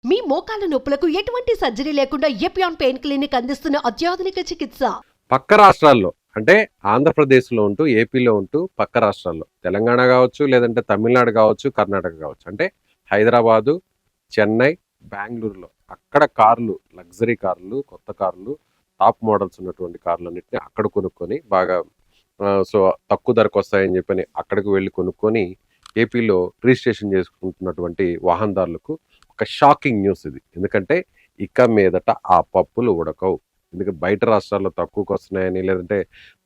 మీ మోకాల నొప్పులకు ఎటువంటి సర్జరీ లేకుండా ఎపియాన్ పెయిన్ క్లినిక్ అందిస్తున్న అత్యాధునిక చికిత్స. పక్క రాష్ట్రాల్లో అంటే ఆంధ్రప్రదేశ్లో ఉంటూ ఏపీలో ఉంటూ పక్క రాష్ట్రాల్లో తెలంగాణ కావచ్చు, లేదంటే తమిళనాడు కావచ్చు, కర్ణాటక కావచ్చు, అంటే హైదరాబాదు, చెన్నై, బెంగళూరులో అక్కడ కార్లు, లగ్జరీ కార్లు, కొత్త కార్లు, టాప్ మోడల్స్ ఉన్నటువంటి కార్లన్నింటినీ అక్కడ కొనుక్కొని బాగా సో తక్కువ ధరకు వస్తాయని చెప్పని అక్కడికి వెళ్ళి కొనుక్కొని ఏపీలో రిజిస్ట్రేషన్ చేసుకుంటున్నటువంటి వాహనదారులకు ఒక షాకింగ్ న్యూస్ ఇది. ఎందుకంటే ఇక మీదట ఆ పప్పులు ఉడకవు. ఎందుకంటే బయట రాష్ట్రాల్లో తక్కువకు వస్తున్నాయని, లేదంటే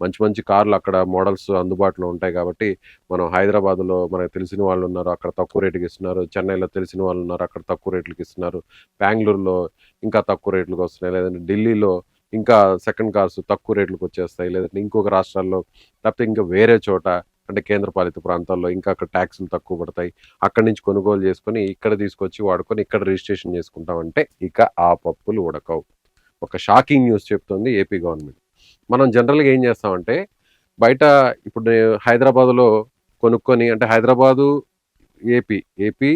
మంచి మంచి కార్లు అక్కడ మోడల్స్ అందుబాటులో ఉంటాయి కాబట్టి మనం హైదరాబాద్లో మనకు తెలిసిన వాళ్ళు ఉన్నారు, అక్కడ తక్కువ రేటుకి ఇస్తున్నారు. చెన్నైలో తెలిసిన వాళ్ళు ఉన్నారు, అక్కడ తక్కువ రేట్లకి ఇస్తున్నారు. బెంగళూరులో ఇంకా తక్కువ రేట్లకు వస్తున్నాయి, లేదంటే ఢిల్లీలో ఇంకా సెకండ్ కార్స్ తక్కువ రేట్లకు వచ్చేస్తాయి, లేదంటే ఇంకొక రాష్ట్రాల్లో లేకపోతే ఇంకా వేరే చోట అంటే కేంద్రపాలిత ప్రాంతాల్లో ఇంకా అక్కడ ట్యాక్సులు తక్కువ పడతాయి. అక్కడి నుంచి కొనుగోలు చేసుకొని ఇక్కడ తీసుకొచ్చి వాడుకొని ఇక్కడ రిజిస్ట్రేషన్ చేసుకుంటామంటే ఇక ఆ పప్పులు ఉడకవు. ఒక షాకింగ్ న్యూస్ చెప్తుంది ఏపీ గవర్నమెంట్. మనం జనరల్గా ఏం చేస్తామంటే బయట ఇప్పుడు హైదరాబాద్లో కొనుక్కొని, అంటే హైదరాబాదు ఏపీ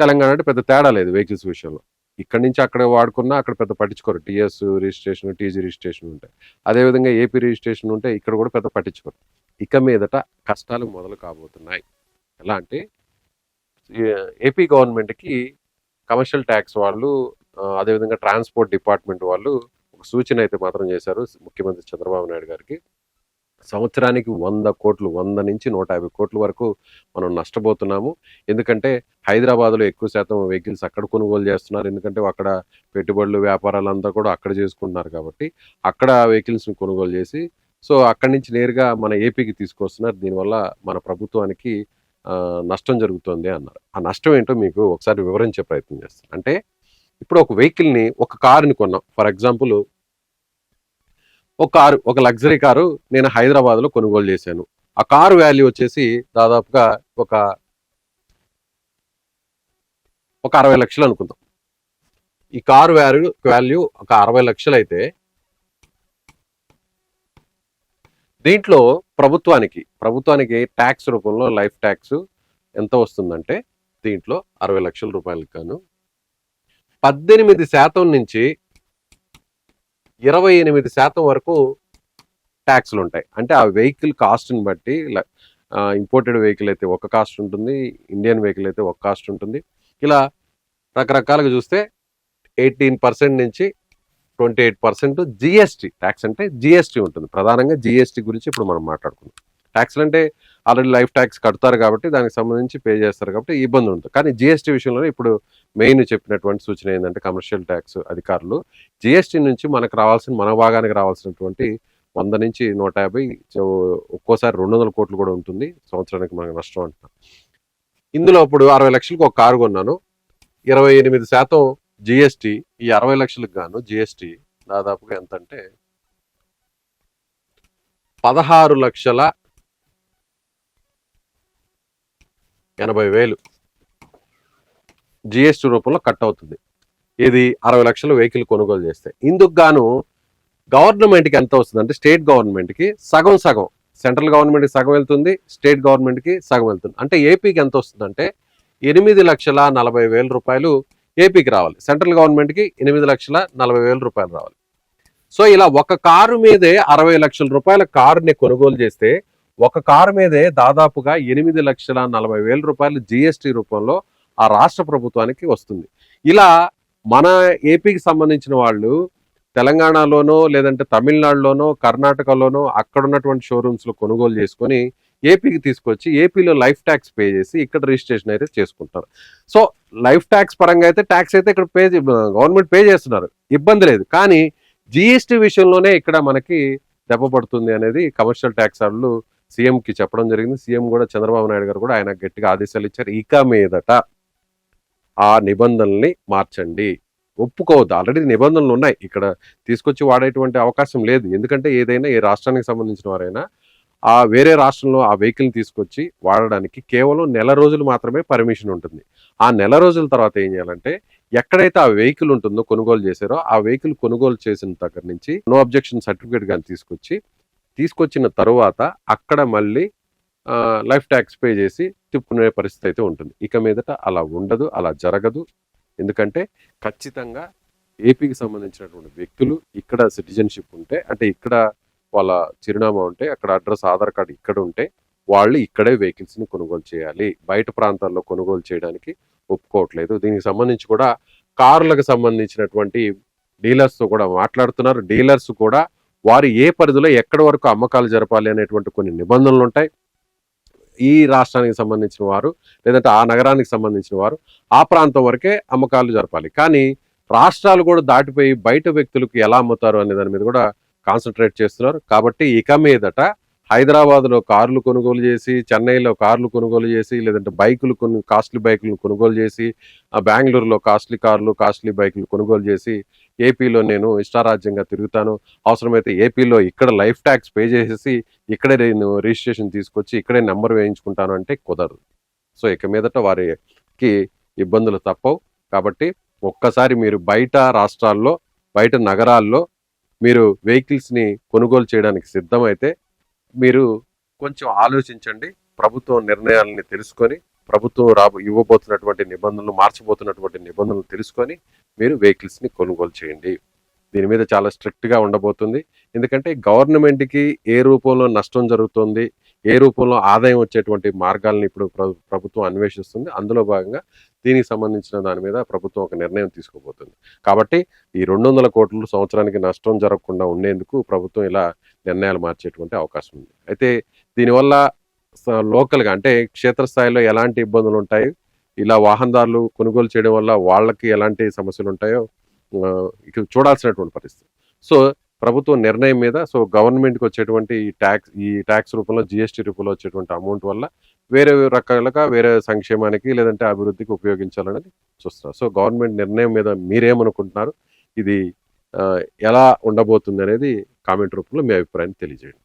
తెలంగాణ అంటే పెద్ద తేడా లేదు వెహికల్స్ విషయంలో. ఇక్కడి నుంచి అక్కడ వాడుకున్నా అక్కడ పెద్ద పట్టించుకోరు. టీఎస్ రిజిస్ట్రేషన్, టీజీ రిజిస్ట్రేషన్ ఉంటాయి. అదేవిధంగా ఏపీ రిజిస్ట్రేషన్ ఉంటే ఇక్కడ కూడా పెద్ద పట్టించుకోరు. ఇక మీదట కష్టాలు మొదలు కాబోతున్నాయి. ఎలా అంటే ఏపీ గవర్నమెంట్కి కమర్షియల్ ట్యాక్స్ వాళ్ళు, అదేవిధంగా ట్రాన్స్పోర్ట్ డిపార్ట్మెంట్ వాళ్ళు ఒక సూచన అయితే మాత్రం చేశారు ముఖ్యమంత్రి చంద్రబాబు నాయుడు గారికి. సంవత్సరానికి 100 కోట్లు, 100 నుంచి 150 కోట్ల వరకు మనం నష్టపోతున్నాము. ఎందుకంటే హైదరాబాద్లో ఎక్కువ శాతం వెహికల్స్ అక్కడ కొనుగోలు చేస్తున్నారు. ఎందుకంటే అక్కడ పెట్టుబడులు, వ్యాపారాలంతా కూడా అక్కడ చేసుకుంటున్నారు కాబట్టి అక్కడ వెహికల్స్ని కొనుగోలు చేసి సో అక్కడి నుంచి నేరుగా మన ఏపీకి తీసుకొస్తున్నారు. దీనివల్ల మన ప్రభుత్వానికి నష్టం జరుగుతుంది అన్నారు. ఆ నష్టం ఏంటో మీకు ఒకసారి వివరించే ప్రయత్నం చేస్తాను. అంటే ఇప్పుడు ఒక వెహికల్ని, ఒక కారుని కొన్నాం. ఫర్ ఎగ్జాంపుల్ ఒక లగ్జరీ కారు నేను హైదరాబాద్లో కొనుగోలు చేశాను. ఆ కారు వాల్యూ వచ్చేసి దాదాపుగా ఒక 60 లక్షలు అనుకుందాం. ఈ కారు వాల్యూ ఒక 60 లక్షలు అయితే దీంట్లో ప్రభుత్వానికి ట్యాక్స్ రూపంలో లైఫ్ ట్యాక్స్ ఎంత వస్తుందంటే దీంట్లో 60 లక్షల రూపాయలకు గాను 18% నుంచి 28% వరకు ట్యాక్స్లు ఉంటాయి. అంటే ఆ వెహికల్ కాస్ట్ని బట్టి ఇంపోర్టెడ్ వెహికల్ అయితే ఒక కాస్ట్ ఉంటుంది, ఇండియన్ వెహికల్ అయితే ఒక కాస్ట్ ఉంటుంది. ఇలా రకరకాలుగా చూస్తే 18% నుంచి 28% జిఎస్టీ ట్యాక్స్, అంటే జిఎస్టీ ఉంటుంది. ప్రధానంగా జిఎస్టీ గురించి ఇప్పుడు మనం మాట్లాడుకుందాం. ట్యాక్స్లు అంటే ఆల్రెడీ లైఫ్ ట్యాక్స్ కడతారు కాబట్టి దానికి సంబంధించి పే చేస్తారు కాబట్టి ఇబ్బంది ఉంటుంది. కానీ జిఎస్టీ విషయంలో ఇప్పుడు మెయిన్ చెప్పినటువంటి సూచన ఏంటంటే కమర్షియల్ ట్యాక్స్ అధికారులు జిఎస్టీ నుంచి మనకు రావాల్సిన, మన భాగానికి రావాల్సినటువంటి 100 నుంచి 150, ఒక్కోసారి 200 కోట్లు కూడా ఉంటుంది సంవత్సరానికి మనకు నష్టం అంటున్నాం. ఇందులో ఇప్పుడు 60 లక్షలకు ఒక కారు కొన్నాను, 28% జిఎస్టీ. ఈ 60 లక్షలకు గాను జిఎస్టీ దాదాపుగా ఎంత అంటే 16,80,000 జిఎస్టీ రూపంలో కట్ అవుతుంది. ఇది 60 లక్షల వెహికల్ కొనుగోలు చేస్తే. ఇందుకు గాను గవర్నమెంట్కి ఎంత వస్తుంది అంటే స్టేట్ గవర్నమెంట్కి సగం, సెంట్రల్ గవర్నమెంట్కి సగం వెళ్తుంది, స్టేట్ గవర్నమెంట్కి సగం వెళ్తుంది. అంటే ఏపీకి ఎంత వస్తుందంటే 8,40,000 రూపాయలు ఏపీకి రావాలి. సెంట్రల్ గవర్నమెంట్కి 8,40,000 రూపాయలు రావాలి. సో ఇలా ఒక కారు మీదే 60 లక్షల రూపాయల కారుని కొనుగోలు చేస్తే ఒక కారు మీదే దాదాపుగా 8,40,000 రూపాయలు జిఎస్టీ రూపంలో ఆ రాష్ట్ర ప్రభుత్వానికి వస్తుంది. ఇలా మన ఏపీకి సంబంధించిన వాళ్ళు తెలంగాణలోనో, లేదంటే తమిళనాడులోనో, కర్ణాటకలోనో అక్కడ ఉన్నటువంటి షోరూమ్స్లో కొనుగోలు చేసుకొని ఏపీకి తీసుకొచ్చి ఏపీలో లైఫ్ ట్యాక్స్ పే చేసి ఇక్కడ రిజిస్ట్రేషన్ అయితే చేసుకుంటారు. సో లైఫ్ ట్యాక్స్ పరంగా అయితే ట్యాక్స్ అయితే ఇక్కడ గవర్నమెంట్ పే చేస్తున్నారు, ఇబ్బంది లేదు. కానీ జిఎస్టీ విషయంలోనే ఇక్కడ మనకి దెబ్బ పడుతుంది అనేది కమర్షియల్ ట్యాక్స్ వాళ్ళు సీఎంకి చెప్పడం జరిగింది. సీఎం కూడా చంద్రబాబు నాయుడు గారు కూడా ఆయన గట్టిగా ఆదేశాలు ఇచ్చారు. ఇక మీదట ఆ నిబంధనల్ని మార్చండి, ఒప్పుకోవద్దు. ఆల్రెడీ నిబంధనలు ఉన్నాయి, ఇక్కడ తీసుకొచ్చి వాడేటువంటి అవకాశం లేదు. ఎందుకంటే ఏదైనా ఏ రాష్ట్రానికి సంబంధించిన వారైనా ఆ వేరే రాష్ట్రంలో ఆ వెహికల్ని తీసుకొచ్చి వాడడానికి కేవలం నెల రోజులు మాత్రమే పర్మిషన్ ఉంటుంది. ఆ నెల రోజుల తర్వాత ఏం చేయాలంటే ఎక్కడైతే ఆ వెహికల్ ఉంటుందో కొనుగోలు చేశారో ఆ వెహికల్ కొనుగోలు చేసిన దగ్గర నుంచి నో అబ్జెక్షన్ సర్టిఫికేట్ కానీ తీసుకొచ్చిన తరువాత అక్కడ మళ్ళీ లైఫ్ ట్యాక్స్ పే చేసి తిప్పుకునే పరిస్థితి అయితే ఉంటుంది. ఇక మీదట అలా ఉండదు, అలా జరగదు. ఎందుకంటే ఖచ్చితంగా ఏపీకి సంబంధించినటువంటి వ్యక్తులు ఇక్కడ సిటిజన్షిప్ ఉంటే, అంటే ఇక్కడ వాళ్ళ చిరునామా ఉంటే, అక్కడ అడ్రస్ ఆధార్ కార్డు ఇక్కడ ఉంటే వాళ్ళు ఇక్కడే వెహికల్స్ని కొనుగోలు చేయాలి. బయట ప్రాంతాల్లో కొనుగోలు చేయడానికి ఒప్పుకోవట్లేదు. దీనికి సంబంధించి కూడా కార్లకు సంబంధించినటువంటి డీలర్స్తో కూడా మాట్లాడుతున్నారు. డీలర్స్ కూడా వారు ఏ పరిధిలో ఎక్కడి వరకు అమ్మకాలు జరపాలి అనేటువంటి కొన్ని నిబంధనలు ఉంటాయి. ఈ రాష్ట్రానికి సంబంధించిన వారు లేదంటే ఆ నగరానికి సంబంధించిన వారు ఆ ప్రాంతం వరకే అమ్మకాలు జరపాలి. కానీ రాష్ట్రాలు కూడా దాటిపోయి బయట వ్యక్తులకు ఎలా అమ్ముతారు అనే దాని మీద కూడా కాన్సన్ట్రేట్ చేస్తున్నారు. కాబట్టి ఇక మీదట హైదరాబాద్లో కార్లు కొనుగోలు చేసి, చెన్నైలో కార్లు కొనుగోలు చేసి, లేదంటే బైకులు కాస్ట్లీ బైకులను కొనుగోలు చేసి, బెంగళూరులో కాస్ట్లీ కార్లు కాస్ట్లీ బైకులు కొనుగోలు చేసి ఏపీలో నేను ఇష్టారాజ్యంగా తిరుగుతాను, అవసరమైతే ఏపీలో ఇక్కడ లైఫ్ ట్యాక్స్ పే చేసేసి ఇక్కడే నేను రిజిస్ట్రేషన్ తీసుకొచ్చి ఇక్కడే నెంబర్ వేయించుకుంటాను అంటే కుదరదు. సో ఇక మీదట వారికి ఇబ్బందులు తప్పవు. కాబట్టి ఒక్కసారి మీరు బయట రాష్ట్రాల్లో బయట నగరాల్లో మీరు వెహికల్స్ని కొనుగోలు చేయడానికి సిద్ధమైతే మీరు కొంచెం ఆలోచించండి. ప్రభుత్వం నిర్ణయాలని తెలుసుకొని, ప్రభుత్వం ఇవ్వబోతున్నటువంటి నిబంధనలు, మార్చబోతున్నటువంటి నిబంధనలు తెలుసుకొని మీరు వెహికల్స్ని కొనుగోలు చేయండి. దీని మీద చాలా స్ట్రిక్ట్గా ఉండబోతుంది. ఎందుకంటే గవర్నమెంట్కి ఏ రూపంలో నష్టం జరుగుతుంది, ఏ రూపంలో ఆదాయం వచ్చేటువంటి మార్గాలను ఇప్పుడు ప్రభుత్వం అన్వేషిస్తుంది. అందులో భాగంగా దీనికి సంబంధించిన దాని మీద ప్రభుత్వం ఒక నిర్ణయం తీసుకోబోతుంది. కాబట్టి ఈ 200 కోట్లు సంవత్సరానికి నష్టం జరగకుండా ఉండేందుకు ప్రభుత్వం ఇలా నిర్ణయాలు మార్చేటువంటి అవకాశం ఉంది. అయితే దీనివల్ల లోకల్గా అంటే క్షేత్రస్థాయిలో ఎలాంటి ఇబ్బందులు ఉంటాయి, ఇలా వాహనదారులు కొనుగోలు చేయడం వల్ల వాళ్ళకి ఎలాంటి సమస్యలు ఉంటాయో ఇక చూడాల్సినటువంటి పరిస్థితి. సో ప్రభుత్వం నిర్ణయం మీద గవర్నమెంట్కి వచ్చేటువంటి ఈ ట్యాక్స్ రూపంలో, జిఎస్టీ రూపంలో వచ్చేటువంటి అమౌంట్ వల్ల వేరే రకాలుగా వేరే సంక్షేమానికి లేదంటే అభివృద్ధికి ఉపయోగించాలనేది చూస్తున్నారు. సో గవర్నమెంట్ నిర్ణయం మీద మీరేమనుకుంటున్నారు, ఇది ఎలా ఉండబోతుంది అనేది కామెంట్ రూపంలో మీ అభిప్రాయాన్ని తెలియజేయండి.